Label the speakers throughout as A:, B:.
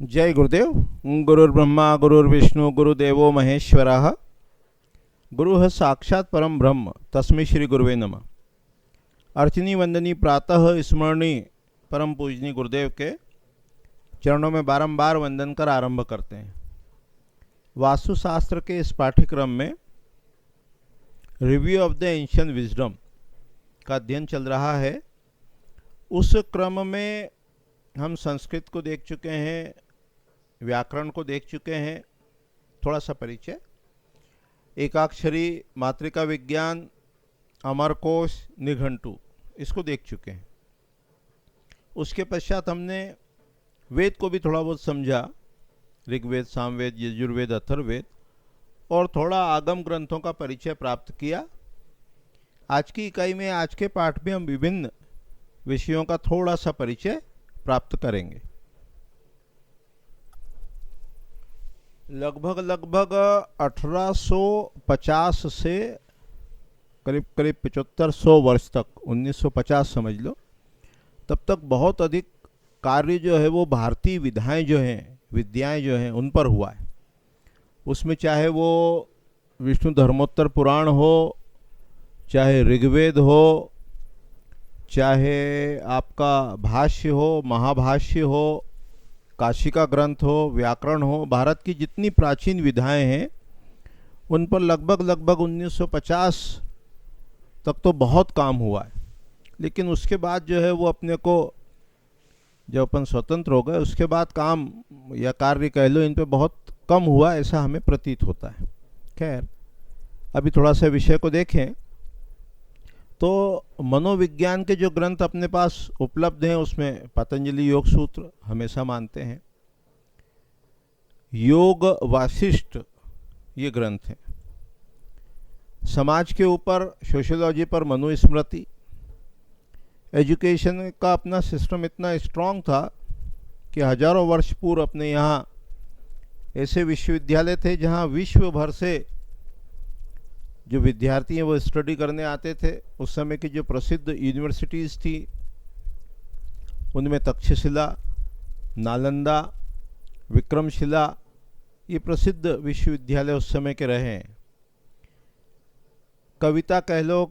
A: जय गुरुदेव। गुरुर्ब्रह्मा गुरुर्विष्णु गुरुदेवो महेश्वरः। गुरुः साक्षात् परम ब्रह्म तस्मै श्री गुरुवे नमः। अर्चनी वंदनी प्रातः स्मरणी परम पूजनी गुरुदेव के चरणों में बारंबार वंदन कर आरंभ करते हैं। वास्तुशास्त्र के इस पाठ्यक्रम में review of the ancient wisdom का अध्ययन चल रहा है। उस क्रम में हम संस्कृत को देख चुके हैं, व्याकरण को देख चुके हैं, थोड़ा सा परिचय, एकाक्षरी, मातृका विज्ञान, अमरकोश, निघंटु, इसको देख चुके हैं। उसके पश्चात हमने वेद को भी थोड़ा बहुत समझा, ऋग्वेद, सामवेद, यजुर्वेद, अथर्ववेद, और थोड़ा आगम ग्रंथों का परिचय प्राप्त किया। आज की इकाई में, आज के पाठ में हम विभिन्न विषयों का थोड़ा सा परिचय प्राप्त करेंगे। लगभग 1850 से करीब 7500 वर्ष तक, 1950 समझ लो, तब तक बहुत अधिक कार्य जो है वो भारतीय विधाएं जो हैं, विद्याएं जो हैं, उन पर हुआ है। उसमें चाहे वो विष्णु धर्मोत्तर पुराण हो, चाहे ऋग्वेद हो, चाहे आपका भाष्य हो, महाभाष्य हो, काशी का ग्रंथ हो, व्याकरण हो, भारत की जितनी प्राचीन विधाएं हैं उन पर लगभग 1950 तक तो बहुत काम हुआ है। लेकिन उसके बाद जो है वो अपने को, जब अपन स्वतंत्र हो गए, उसके बाद काम या कार्य कह लो, इन पे बहुत कम हुआ, ऐसा हमें प्रतीत होता है। खैर, अभी थोड़ा सा विषय को देखें तो मनोविज्ञान के जो ग्रंथ अपने पास उपलब्ध हैं उसमें पतंजलि योग सूत्र हमेशा मानते हैं, योग वासिष्ठ ये ग्रंथ हैं। समाज के ऊपर, सोशियोलॉजी पर मनुस्मृति। एजुकेशन का अपना सिस्टम इतना स्ट्रांग था कि हजारों वर्ष पूर्व अपने यहाँ ऐसे विश्वविद्यालय थे जहाँ विश्व भर से जो विद्यार्थी हैं वो स्टडी करने आते थे। उस समय की जो प्रसिद्ध यूनिवर्सिटीज़ थी उनमें तक्षशिला, नालंदा, विक्रमशिला, ये प्रसिद्ध विश्वविद्यालय उस समय के रहे हैं। कविता कह लो,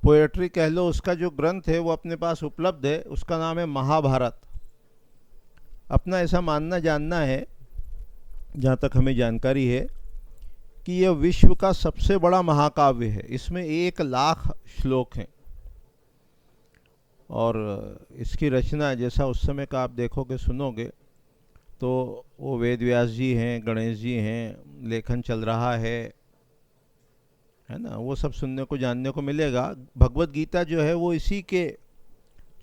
A: पोएट्री कह लो, उसका जो ग्रंथ है वो अपने पास उपलब्ध है, उसका नाम है महाभारत। अपना ऐसा मानना जानना है, जहाँ तक हमें जानकारी है, कि यह विश्व का सबसे बड़ा महाकाव्य है। इसमें 1,00,000 श्लोक हैं और इसकी रचना, जैसा उस समय का आप देखोगे, सुनोगे तो वो वेद व्यास जी हैं, गणेश जी हैं, लेखन चल रहा है ना, वो सब सुनने को, जानने को मिलेगा। भगवत गीता जो है वो इसी के,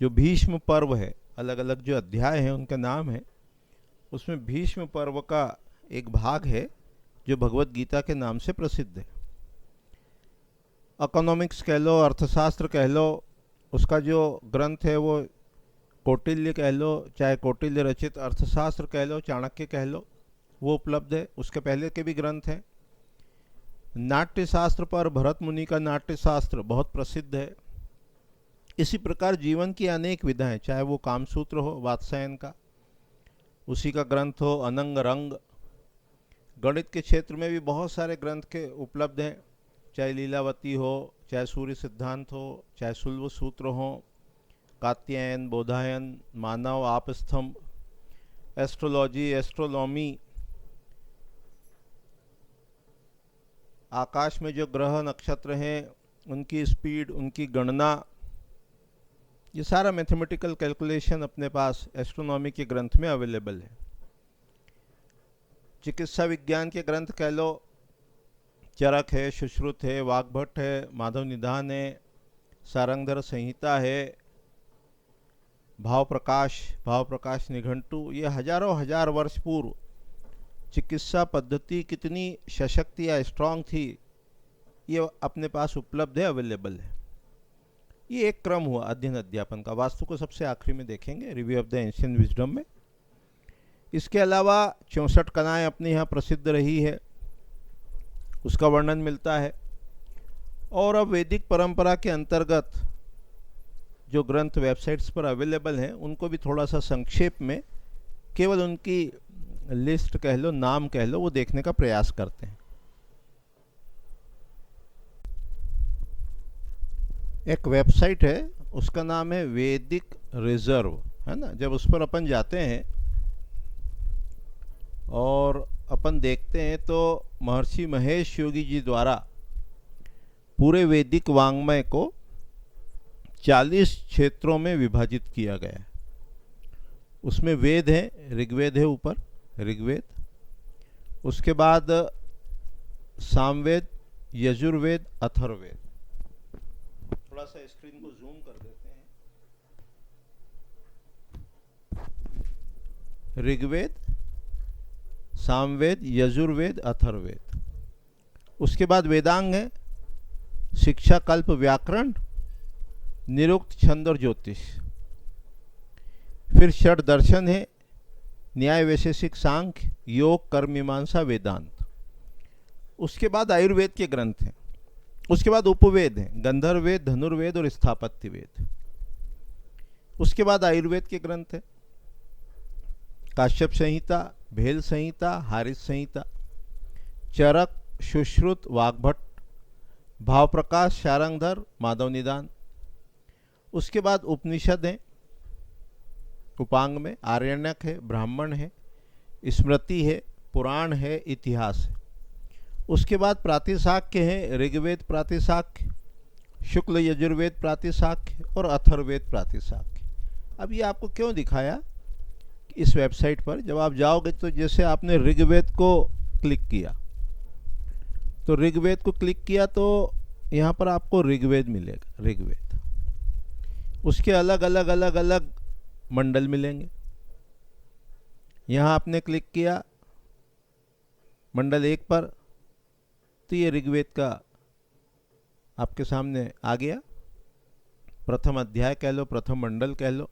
A: जो भीष्म पर्व है, अलग अलग जो अध्याय हैं उनका नाम है, उसमें भीष्म पर्व का एक भाग है जो भगवत गीता के नाम से प्रसिद्ध है। इकोनॉमिक्स कह लो, अर्थशास्त्र कह लो, उसका जो ग्रंथ है वो कौटिल्य कह लो, चाहे कौटिल्य रचित अर्थशास्त्र कह लो, चाणक्य कह लो, वो उपलब्ध है। उसके पहले के भी ग्रंथ हैं। नाट्यशास्त्र पर भरत मुनि का नाट्यशास्त्र बहुत प्रसिद्ध है। इसी प्रकार जीवन की अनेक विधाएं, चाहे वो कामसूत्र हो वात्स्यायन का, उसी का ग्रंथ हो, अनंग रंग। गणित के क्षेत्र में भी बहुत सारे ग्रंथ के उपलब्ध हैं, चाहे लीलावती हो, चाहे सूर्य सिद्धांत हो, चाहे सुल्व सूत्र हो, कात्यायन, बोधायन, मानव आपस्तंभ, एस्ट्रोलॉजी, एस्ट्रोनॉमी, आकाश में जो ग्रह नक्षत्र हैं उनकी स्पीड, उनकी गणना, ये सारा मैथमेटिकल कैलकुलेशन अपने पास एस्ट्रोनॉमी के ग्रंथ में अवेलेबल है। चिकित्सा विज्ञान के ग्रंथ कह लो, चरक है, सुश्रुत है, वाग्भट है, माधव निधान है, सारंगधर संहिता है, भाव प्रकाश निघंटु, ये हजारों हजार वर्ष पूर्व चिकित्सा पद्धति कितनी सशक्त या स्ट्रांग थी, ये अपने पास उपलब्ध है, अवेलेबल है। ये एक क्रम हुआ अध्ययन अध्यापन का। वास्तु को सबसे आखिरी में देखेंगे, review of the ancient wisdom में। इसके अलावा 64 कलाएँ अपने यहाँ प्रसिद्ध रही है, उसका वर्णन मिलता है। और अब वैदिक परंपरा के अंतर्गत जो ग्रंथ वेबसाइट्स पर अवेलेबल हैं उनको भी थोड़ा सा संक्षेप में केवल उनकी लिस्ट कह लो, नाम कह लो, वो देखने का प्रयास करते हैं। एक वेबसाइट है, उसका नाम है वैदिक रिजर्व, है ना। जब उस पर अपन जाते हैं और अपन देखते हैं तो महर्षि महेश योगी जी द्वारा पूरे वैदिक वाङ्मय को 40 क्षेत्रों में विभाजित किया गया है। उसमें वेद है, ऋग्वेद है ऊपर, ऋग्वेद, उसके बाद सामवेद, यजुर्वेद, अथर्ववेद। थोड़ा सा स्क्रीन को जूम कर देते हैं। ऋग्वेद, सामवेद, यजुर्वेद, अथर्ववेद। उसके बाद वेदांग है, शिक्षा, कल्प, व्याकरण, निरुक्त, छंद और ज्योतिष। फिर षड दर्शन है, न्याय, वैशेषिक, सांख्य, योग, कर्म, मीमांसा, वेदांत। उसके बाद आयुर्वेद के ग्रंथ हैं। उसके बाद उपवेद हैं, गंधर्ववेद, धनुर्वेद और स्थापत्य वेद। उसके बाद आयुर्वेद के ग्रंथ हैं, काश्यप संहिता, भेल संहिता, हारिस संहिता, चरक, सुश्रुत, वाग्भट, भाव प्रकाश, शारंगधर, माधव निदान। उसके बाद उपनिषद हैं, उपांग में आरण्यक है, ब्राह्मण है, स्मृति है, पुराण है, इतिहास है। उसके बाद प्रातिशाख्य है, ऋग्वेद प्रातिशाख्य, शुक्ल यजुर्वेद प्रातिशाख्य और अथर्ववेद प्रातिशाख्य। अब ये आपको क्यों दिखाया इस वेबसाइट पर? जब आप जाओगे तो जैसे आपने ऋग्वेद को क्लिक किया, तो ऋग्वेद को क्लिक किया तो यहाँ पर आपको ऋग्वेद मिलेगा, ऋग्वेद। उसके अलग अलग अलग अलग मंडल मिलेंगे। यहाँ आपने क्लिक किया मंडल 1 पर, तो ये ऋग्वेद का आपके सामने आ गया। प्रथम अध्याय कह लो, प्रथम मंडल कह लो।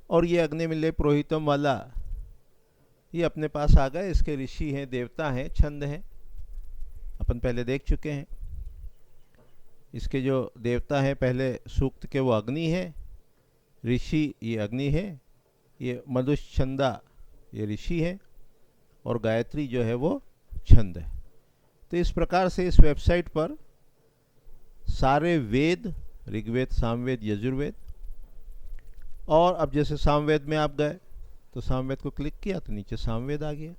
A: और ये अग्नि मिले पुरोहितम वाला ये अपने पास आ गए। इसके ऋषि हैं, देवता हैं, छंद हैं, अपन पहले देख चुके हैं। इसके जो देवता हैं पहले सूक्त के वो अग्नि है, ऋषि ये अग्नि है, ये मधुच्छंदा ये ऋषि है और गायत्री जो है वो छंद है। तो इस प्रकार से इस वेबसाइट पर सारे वेद, ऋग्वेद, सामवेद, यजुर्वेद, और अब जैसे सामवेद में आप गए तो सामवेद को क्लिक किया तो नीचे सामवेद आ गया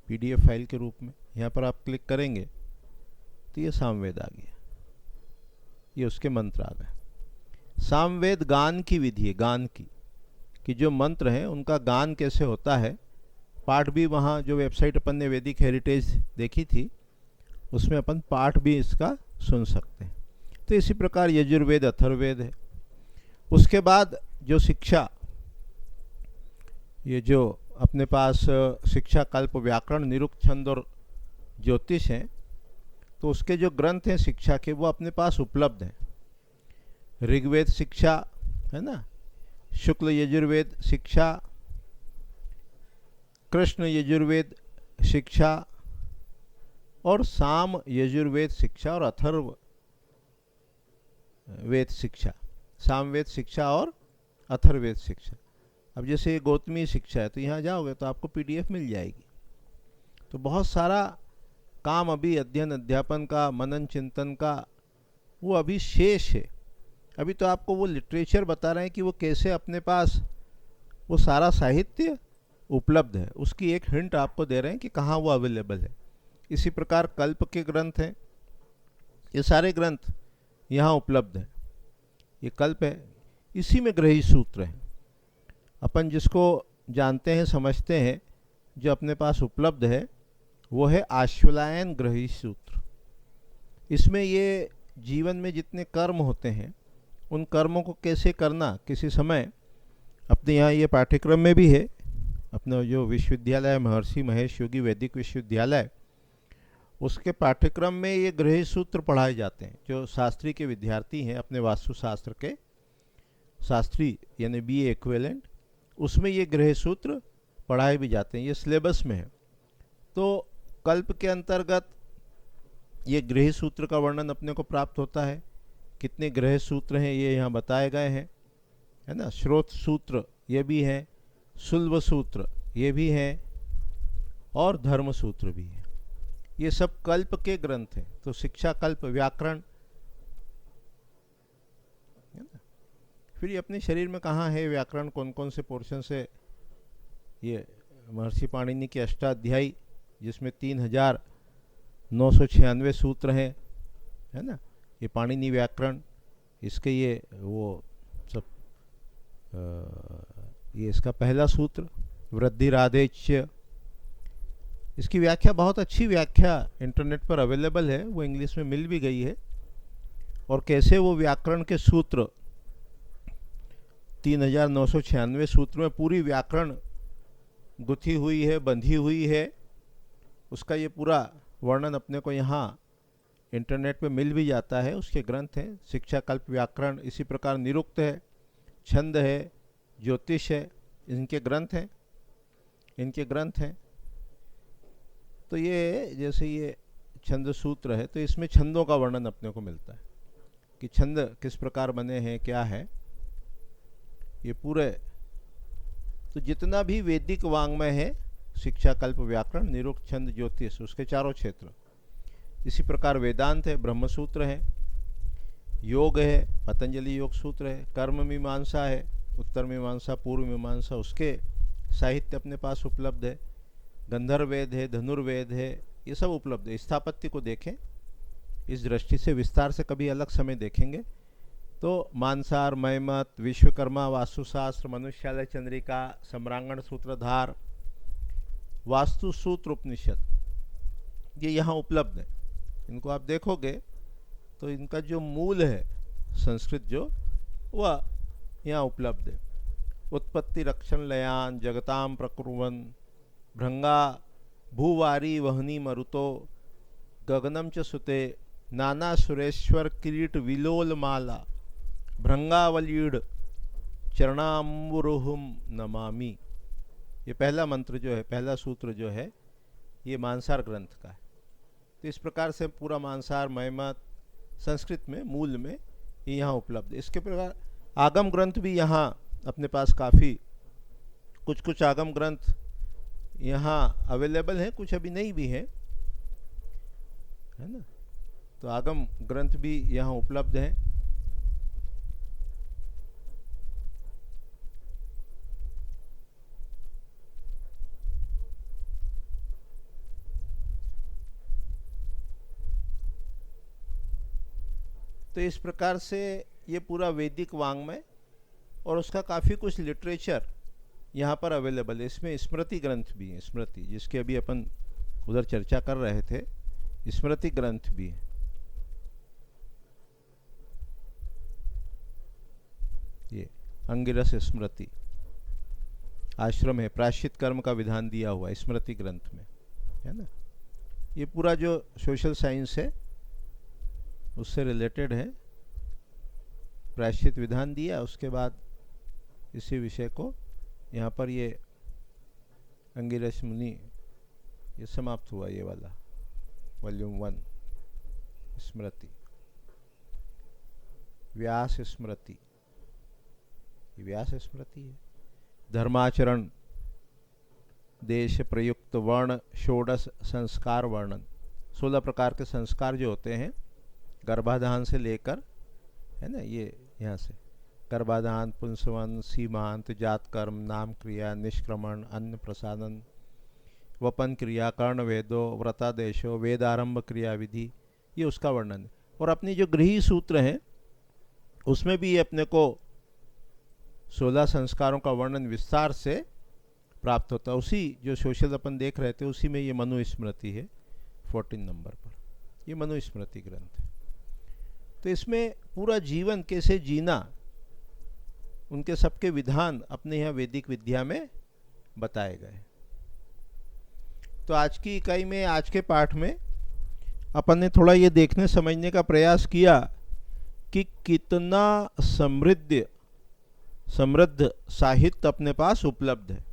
A: पीडीएफ फाइल के रूप में। यहाँ पर आप क्लिक करेंगे तो ये सामवेद आ गया, ये उसके मंत्र आ गए। सामवेद गान की विधि है, गान की कि जो मंत्र हैं उनका गान कैसे होता है, पाठ भी वहाँ जो वेबसाइट अपन ने वैदिक हेरिटेज देखी थी उसमें अपन पाठ भी इसका सुन सकते हैं। तो इसी प्रकार यजुर्वेद, अथर्ववेद है। उसके बाद जो शिक्षा, ये जो अपने पास शिक्षा, कल्प, व्याकरण, निरुक्त, छंद और ज्योतिष हैं, तो उसके जो ग्रंथ हैं शिक्षा के वो अपने पास उपलब्ध हैं। ऋग्वेद शिक्षा है ना, शुक्ल यजुर्वेद शिक्षा, कृष्ण यजुर्वेद शिक्षा और साम यजुर्वेद शिक्षा और अथर्व वेद शिक्षा, सामवेद शिक्षा और अथर्ववेद शिक्षा। अब जैसे ये गौतमी शिक्षा है तो यहाँ जाओगे तो आपको पीडीएफ मिल जाएगी। तो बहुत सारा काम अभी अध्ययन अध्यापन का, मनन चिंतन का वो अभी शेष है। अभी तो आपको वो लिटरेचर बता रहे हैं कि वो कैसे अपने पास वो सारा साहित्य उपलब्ध है, उसकी एक हिंट आपको दे रहे हैं कि कहाँ वो अवेलेबल है। इसी प्रकार कल्प के ग्रंथ हैं, ये सारे ग्रंथ यहाँ उपलब्ध हैं। ये कल्प है, इसी में ग्रही सूत्र हैं, अपन जिसको जानते हैं समझते हैं, जो अपने पास उपलब्ध है वो है आश्वलायन ग्रही सूत्र। इसमें ये जीवन में जितने कर्म होते हैं उन कर्मों को कैसे करना, किसी समय अपने यहाँ ये पाठ्यक्रम में भी है, अपना जो विश्वविद्यालय महर्षि महेश योगी वैदिक विश्वविद्यालय, उसके पाठ्यक्रम में ये गृह सूत्र पढ़ाए जाते हैं। जो शास्त्री के विद्यार्थी हैं, अपने वास्तुशास्त्र के शास्त्री यानी बीए इक्विवेलेंट, उसमें ये गृह सूत्र पढ़ाए भी जाते हैं, ये सिलेबस में है। तो कल्प के अंतर्गत ये गृह सूत्र का वर्णन अपने को प्राप्त होता है। कितने गृह सूत्र हैं ये यहाँ बताए गए हैं, है ना। स्रोत सूत्र ये भी है, सुलभ सूत्र ये भी हैं और धर्म सूत्र भी है। ये सब कल्प के ग्रंथ हैं। तो शिक्षा कल्प, व्याकरण, है ना। फिर ये अपने शरीर में कहाँ है व्याकरण, कौन कौन से पोर्शन से, ये महर्षि पाणिनि की अष्टाध्यायी जिसमें 3996 सूत्र हैं, है ना। ये पाणिनि व्याकरण, इसके ये वो सब ये इसका पहला सूत्र वृद्धिरादेच्य। इसकी व्याख्या, बहुत अच्छी व्याख्या इंटरनेट पर अवेलेबल है, वो इंग्लिश में मिल भी गई है। और कैसे वो व्याकरण के सूत्र 3996 सूत्र में पूरी व्याकरण गुथी हुई है, बंधी हुई है, उसका ये पूरा वर्णन अपने को यहाँ इंटरनेट पे मिल भी जाता है। उसके ग्रंथ हैं, शिक्षा कल्प, व्याकरण, इसी प्रकार निरुक्त है, छंद है, ज्योतिष है, इनके ग्रंथ हैं। तो ये जैसे ये छंद सूत्र है, तो इसमें छंदों का वर्णन अपने को मिलता है कि छंद किस प्रकार बने हैं, क्या है ये पूरे। तो जितना भी वैदिक वाङ्मय है, शिक्षा कल्प, व्याकरण, निरुक्त, छंद, ज्योतिष, उसके चारों क्षेत्र। इसी प्रकार वेदांत है, ब्रह्मसूत्र है, योग है, पतंजलि योग सूत्र है, कर्म मीमांसा है, उत्तर मीमांसा, पूर्व मीमांसा, उसके साहित्य अपने पास उपलब्ध है। गंधर्व वेद है, धनुर्वेद है, ये सब उपलब्ध है। स्थापत्य को देखें, इस दृष्टि से विस्तार से कभी अलग समय देखेंगे तो मानसार, मयमत, विश्वकर्मा, वास्तुशास्त्र, मनुष्यालय चंद्रिका, सम्रांगण सूत्रधार, वास्तु सूत्र उपनिषद, ये यहाँ उपलब्ध है। इनको आप देखोगे तो इनका जो मूल है संस्कृत जो, वह यहाँ उपलब्ध है। उत्पत्ति रक्षण लयान जगताम प्रकुर्वन, भृंगा भूवारी वहनी मरुतो, गगनम च सुते, नाना सुरेश्वर किरीट विलोलमाला, भृंगावलीड चरणाम्बुरुहुम नमामि। ये पहला मंत्र जो है, पहला सूत्र जो है, ये मानसार ग्रंथ का है। तो इस प्रकार से पूरा मानसार, मयमत संस्कृत में मूल में ये यहाँ उपलब्ध है। इसके प्रकार आगम ग्रंथ भी यहाँ अपने पास काफ़ी, कुछ आगम ग्रंथ यहाँ अवेलेबल हैं, कुछ अभी नहीं भी हैं, है ना। तो आगम ग्रंथ भी यहाँ उपलब्ध हैं। तो इस प्रकार से ये पूरा वैदिक वाङ्मय और उसका काफ़ी कुछ लिटरेचर यहाँ पर अवेलेबल है। इसमें स्मृति ग्रंथ भी है, स्मृति जिसके अभी अपन उधर चर्चा कर रहे थे, स्मृति ग्रंथ भी है। ये अंगिरस स्मृति आश्रम है, प्रायश्चित कर्म का विधान दिया हुआ है स्मृति ग्रंथ में, है ना। ये पूरा जो सोशल साइंस है उससे रिलेटेड है, प्रायश्चित विधान दिया, उसके बाद इसी विषय को यहाँ पर ये अंगिरस मुनि, ये समाप्त हुआ ये वाला वॉल्यूम 1 स्मृति। व्यास स्मृति, ये व्यास स्मृति है। धर्माचरण, देश प्रयुक्त वर्ण, षोडश संस्कार वर्णन, 16 प्रकार के संस्कार जो होते हैं गर्भाधान से लेकर, है ना, ये यहाँ से गर्भाधान, पुंसवन, सीमांत, जात कर्म, नाम क्रिया, निष्क्रमण, अन्न प्रसादन, वपन क्रिया, कर्ण वेदो, व्रतादेशो, वेदारंभ क्रिया विधि, ये उसका वर्णन है। और अपनी जो गृही सूत्र हैं उसमें भी ये अपने को 16 संस्कारों का वर्णन विस्तार से प्राप्त होता है। उसी जो सोशल अपन देख रहे थे उसी में ये मनुस्मृति है 14 नंबर पर, ये मनुस्मृति ग्रंथ है। तो इसमें पूरा जीवन कैसे जीना, उनके सबके विधान अपने यहाँ वैदिक विद्या में बताए गए। तो आज की इकाई में, आज के पाठ में अपन ने थोड़ा ये देखने समझने का प्रयास किया कि कितना समृद्ध साहित्य अपने पास उपलब्ध है।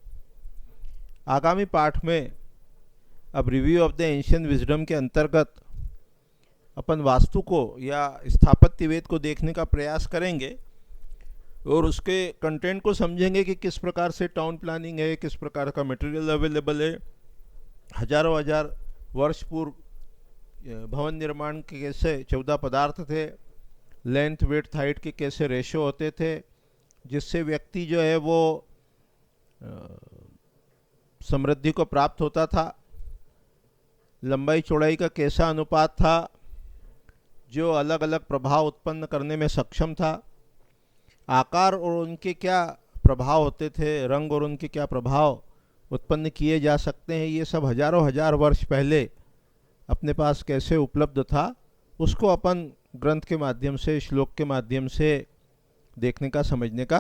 A: आगामी पाठ में अब review of the ancient wisdom के अंतर्गत अपन वास्तु को या स्थापत्य वेद को देखने का प्रयास करेंगे। और उसके कंटेंट को समझेंगे कि किस प्रकार से टाउन प्लानिंग है, किस प्रकार का मटेरियल अवेलेबल है, हजारों हजार वर्ष पूर्व भवन निर्माण के कैसे 14 पदार्थ थे, लेंथ विड्थ हाइट के कैसे रेशो होते थे, जिससे व्यक्ति जो है वो समृद्धि को प्राप्त होता था, लंबाई चौड़ाई का कैसा अनुपात था जो अलग अलग प्रभाव उत्पन्न करने में सक्षम था, आकार और उनके क्या प्रभाव होते थे, रंग और उनके क्या प्रभाव उत्पन्न किए जा सकते हैं, ये सब हजारों हजार वर्ष पहले अपने पास कैसे उपलब्ध था, उसको अपन ग्रंथ के माध्यम से, श्लोक के माध्यम से देखने का, समझने का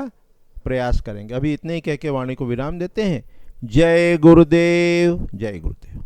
A: प्रयास करेंगे। अभी इतने ही कह के वाणी को विराम देते हैं। जय गुरुदेव, जय गुरुदेव।